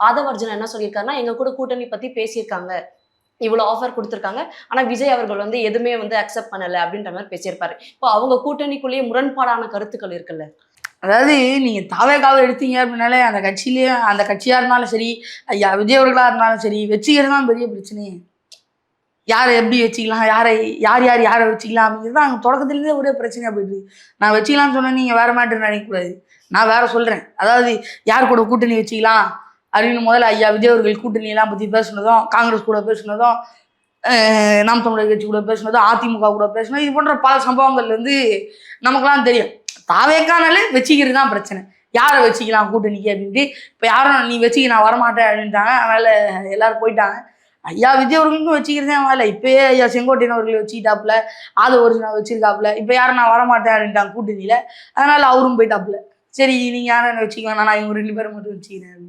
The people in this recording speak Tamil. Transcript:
ஆதவ அர்ஜுனா என்ன சொல்லியிருக்காருன்னா, எங்க கூட கூட்டணி பத்தி பேசியிருக்காங்க. இவ்வளோ ஆஃபர் குடுத்துருக்காங்க. ஆனா விஜய் அவர்கள் வந்து எதுவுமே வந்து அக்செப்ட் பண்ணல அப்படின்ற மாரி பேசியிருப்பாரு. இப்போ அவங்க கூட்டணிக்குள்ளேயே முரண்பாடான கருத்துக்கள் இருக்குல்ல. அதாவது நீங்க தாவேக்காவ எடுத்தீங்க அப்படின்னாலே அந்த கட்சியிலேயே அந்த கட்சியா இருந்தாலும் சரி, ஐயா விஜய் அவர்களா இருந்தாலும் சரி, வச்சுக்கிறது தான் பெரிய பிரச்சனையே. யாரை எப்படி வச்சுக்கலாம், யாரை வச்சுக்கலாம் அப்படிங்கிறது தான் அங்கே தொடக்கத்துலேருந்தே ஒரே பிரச்சனையாக போயிட்டு இருக்கு. நான் வச்சுக்கலாம்னு சொன்னேன், நீங்கள் வேற மாட்டு நினைக்கக்கூடாது. நான் வேற சொல்கிறேன். அதாவது யார் கூட கூட்டணி வச்சுக்கலாம் அப்படின்னு முதல்ல ஐயா விஜய் அவர்கள் கூட்டணியெல்லாம் பற்றி பேசுனதும், காங்கிரஸ் கூட பேசுனதும், நாம் தமிழர் கட்சி கூட பேசுனதும், அதிமுக கூட பேசுனதும், இது போன்ற பல சம்பவங்கள் வந்து நமக்குலாம் தெரியும். தாவேக்கானாலே வச்சுக்கிறது தான் பிரச்சனை. யாரை வச்சுக்கலாம் கூட்டணிக்கு அப்படின்ட்டு. இப்போ யாரும் நீ வச்சுக்க நான் வரமாட்டேன் அப்படின்ட்டாங்க. அதனால எல்லாரும் போயிட்டாங்க. ஐயா விஜய் அவர்களுக்கும் வச்சுக்கிறதே வேலை. இப்பயே ஐயா செங்கோட்டையன் அவர்கள் வச்சுக்கிட்டாப்புல, ஆத ஒரு நான் வச்சிருக்காப்புல. இப்போ யாரும் நான் வரமாட்டேன் அப்படின்ட்டாங்க கூட்டணியில. அதனால அவரும் போயிட்டாப்புல. சரி நீங்க யாரும் என்ன வச்சுக்கலாம், நான் இவங்க 2 பேரும் மட்டும் வச்சுக்கிறேன்.